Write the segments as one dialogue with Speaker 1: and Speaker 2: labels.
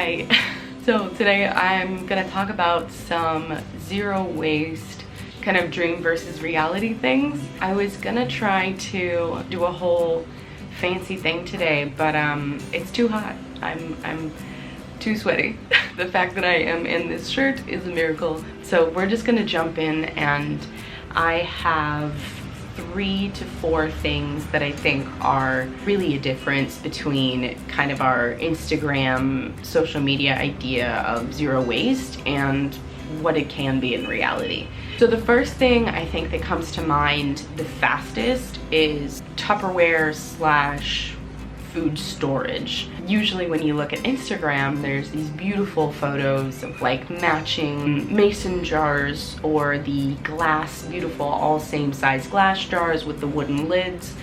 Speaker 1: Hi. So today I'm gonna talk about some zero waste kind of dream versus reality things. I was gonna try to do a whole fancy thing today, but it's too hot. I'm too sweaty. The fact that I am in this shirt is a miracle. So we're just gonna jump in, and I have 3 to 4 things that I think are really a difference between kind of our Instagram social media idea of zero waste and what it can be in reality. So the first thing I think that comes to mind the fastest is Tupperware / food storage. Usually when you look at Instagram, there's these beautiful photos of like matching mason jars or the glass, beautiful all same size glass jars with the wooden lids.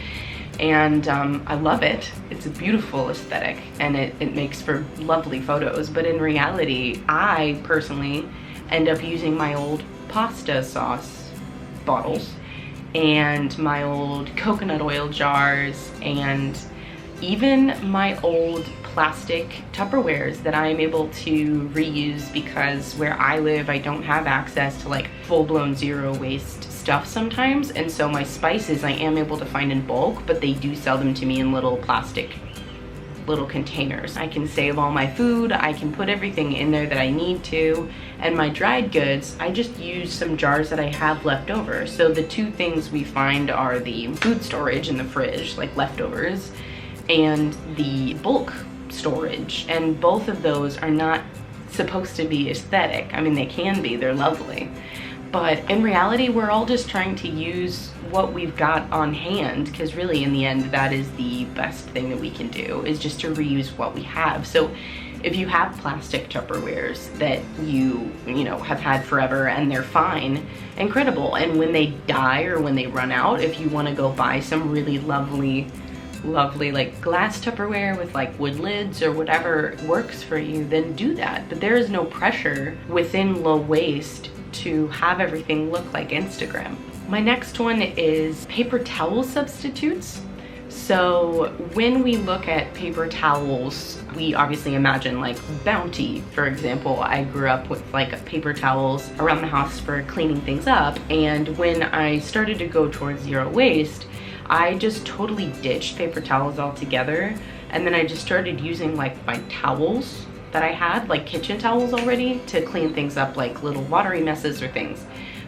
Speaker 1: And I love it. It's a beautiful aesthetic and it makes for lovely photos. But in reality, I personally end up using my old pasta sauce bottles and my old coconut oil jars and even my old plastic Tupperwares that I'm able to reuse, because where I live I don't have access to like full-blown zero waste stuff sometimes, and so my spices I am able to find in bulk, but they do sell them to me in little plastic containers. I can save all my food, I can put everything in there that I need to, and my dried goods, I just use some jars that I have left over. So the 2 things we find are the food storage in the fridge, like leftovers, and the bulk storage, and both of those are not supposed to be aesthetic. I mean, they can be, they're lovely, but in reality we're all just trying to use what we've got on hand, because really in the end that is the best thing that we can do, is just to reuse what we have. So if you have plastic Tupperwares that you know have had forever and they're fine, incredible, and when they die or when they run out, if you want to go buy some really lovely like glass Tupperware with like wood lids or whatever works for you, then do that. But there is no pressure within low waste to have everything look like Instagram. My next one is paper towel substitutes. So when we look at paper towels, we obviously imagine like Bounty, for example. I grew up with like paper towels around the house for cleaning things up, and when I started to go towards zero waste, I just totally ditched paper towels altogether, and then I just started using like my towels that I had, like kitchen towels already, to clean things up, like little watery messes or things.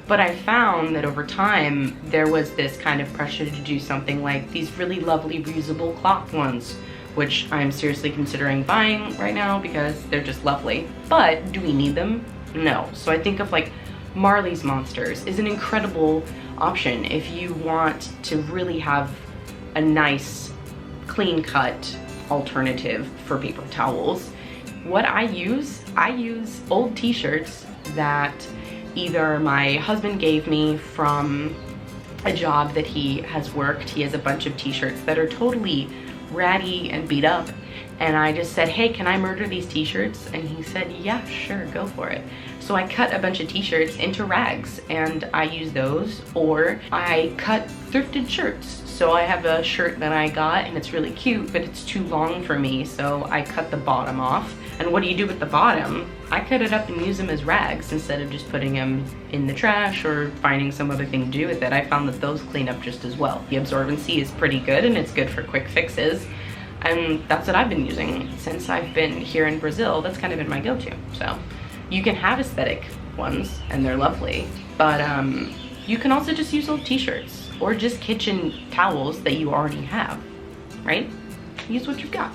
Speaker 1: But I found that over time there was this kind of pressure to do something like these really lovely reusable cloth ones, which I'm seriously considering buying right now because they're just lovely. But do we need them? No. So I think of like Marley's Monsters is an incredible option if you want to really have a nice clean cut alternative for paper towels. What I use old t-shirts that either my husband gave me from a job that he has worked. He has a bunch of t-shirts that are totally ratty and beat up, and I just said, hey, can I murder these t-shirts? And he said, yeah, sure, go for it. So I cut a bunch of t-shirts into rags and I use those, or I cut thrifted shirts. So I have a shirt that I got and it's really cute, but it's too long for me, so I cut the bottom off. And what do you do with the bottom? I cut it up and use them as rags instead of just putting them in the trash or finding some other thing to do with it. I found that those clean up just as well. The absorbency is pretty good and it's good for quick fixes. And that's what I've been using since I've been here in Brazil. That's kind of been my go-to. So you can have aesthetic ones and they're lovely, but you can also just use old t-shirts or just kitchen towels that you already have, right? Use what you've got.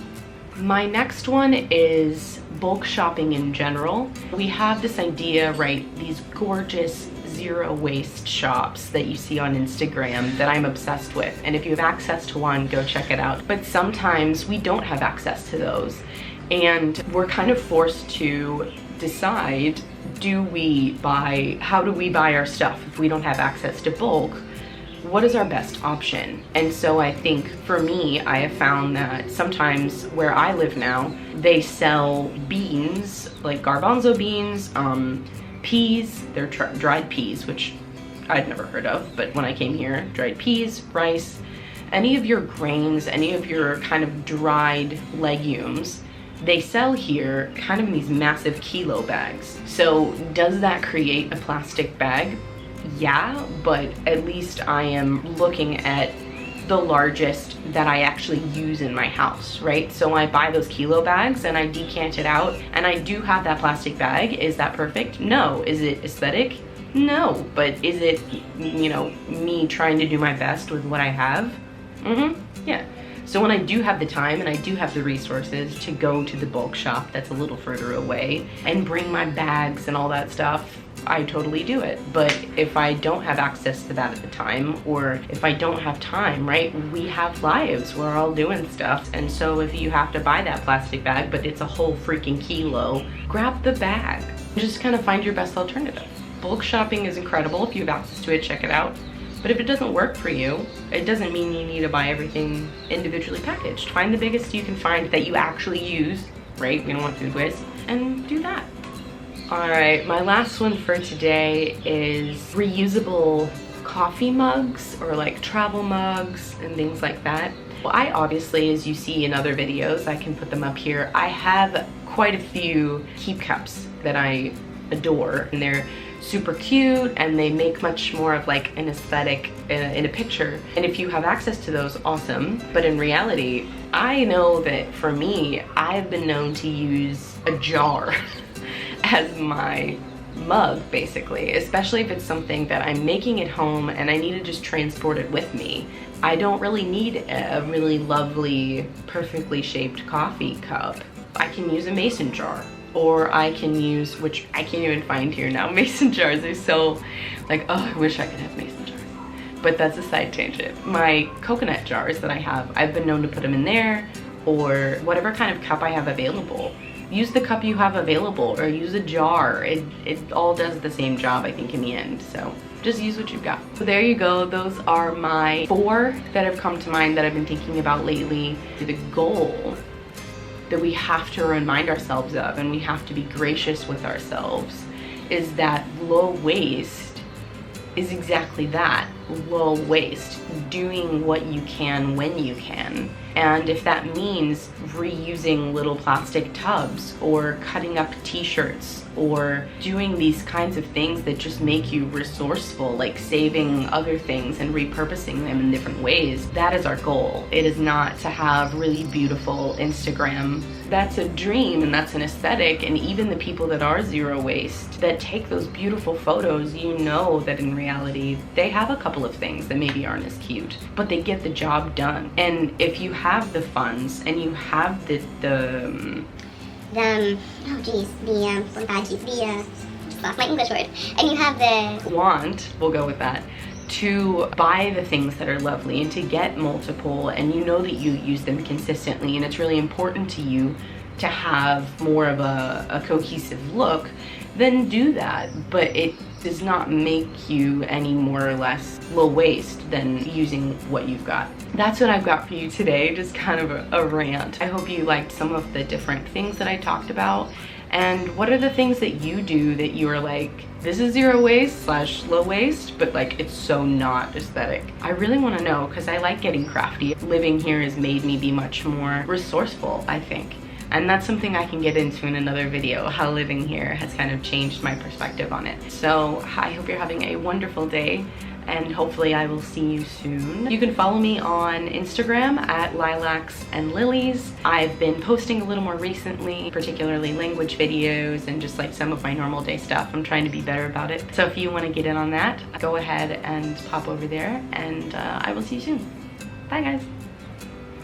Speaker 1: My next one is bulk shopping in general. We have this idea, right? These gorgeous zero waste shops that you see on Instagram that I'm obsessed with. And if you have access to one, go check it out. But sometimes we don't have access to those. And we're kind of forced to decide, how do we buy our stuff if we don't have access to bulk? What is our best option? And so I think for me, I have found that sometimes where I live now, they sell beans, like garbanzo beans, peas, they're dried peas, which I'd never heard of, but when I came here, dried peas, rice, any of your grains, any of your kind of dried legumes, they sell here kind of in these massive kilo bags. So does that create a plastic bag? Yeah, but at least I am looking at the largest that I actually use in my house, right? So I buy those kilo bags and I decant it out, and I do have that plastic bag. Is that perfect? No. Is it aesthetic? No. But is it, you know, me trying to do my best with what I have? Yeah. So when I do have the time and I do have the resources to go to the bulk shop that's a little further away and bring my bags and all that stuff, I totally do it. But if I don't have access to that at the time, or if I don't have time, right? We have lives, we're all doing stuff. And so if you have to buy that plastic bag, but it's a whole freaking kilo, grab the bag. Just kind of find your best alternative. Bulk shopping is incredible. If you have access to it, check it out. But if it doesn't work for you, it doesn't mean you need to buy everything individually packaged. Find the biggest you can find that you actually use, right? We don't want food waste, and do that. All right, my last one for today is reusable coffee mugs, or like travel mugs and things like that. Well, I obviously, as you see in other videos, I can put them up here, I have quite a few keep cups that I adore, and they're super cute and they make much more of like an aesthetic in a picture. And if you have access to those, awesome. But in reality, I know that for me, I've been known to use a jar as my mug, basically, especially if it's something that I'm making at home and I need to just transport it with me. I don't really need a really lovely, perfectly shaped coffee cup. I can use a mason jar, or I can use, which I can't even find here now. Mason jars are so like, oh, I wish I could have mason jars. But that's a side tangent. My coconut jars that I have, I've been known to put them in there, or whatever kind of cup I have available. Use the cup you have available, or use a jar. It all does the same job, I think, in the end. So just use what you've got. So there you go. Those are my 4 that have come to mind that I've been thinking about lately. The goal that we have to remind ourselves of, and we have to be gracious with ourselves, is that low waste is exactly that, low waste, doing what you can when you can. And if that means reusing little plastic tubs, or cutting up t-shirts, or doing these kinds of things that just make you resourceful, like saving other things and repurposing them in different ways, that is our goal. It is not to have really beautiful Instagram. That's a dream and that's an aesthetic, and even the people that are zero waste, that take those beautiful photos, you know that in reality, they have a couple of things that maybe aren't as cute, but they get the job done. And if you have the funds and you have the just lost my English word, and you have the want, we'll go with that, to buy the things that are lovely and to get multiple, and you know that you use them consistently, and it's really important to you to have more of a cohesive look, then do that. But it does not make you any more or less low waste than using what you've got. That's what I've got for you today, just kind of a rant. I hope you liked some of the different things that I talked about. And what are the things that you do that you are like, this is zero waste / low waste, but like it's so not aesthetic? I really want to know, because I like getting crafty. Living here has made me be much more resourceful, I think. And that's something I can get into in another video, how living here has kind of changed my perspective on it. So I hope you're having a wonderful day, and hopefully I will see you soon. You can follow me on Instagram at lilacs&lilies. I've been posting a little more recently, particularly language videos and just like some of my normal day stuff. I'm trying to be better about it. So if you want to get in on that, go ahead and pop over there, and I will see you soon. Bye guys.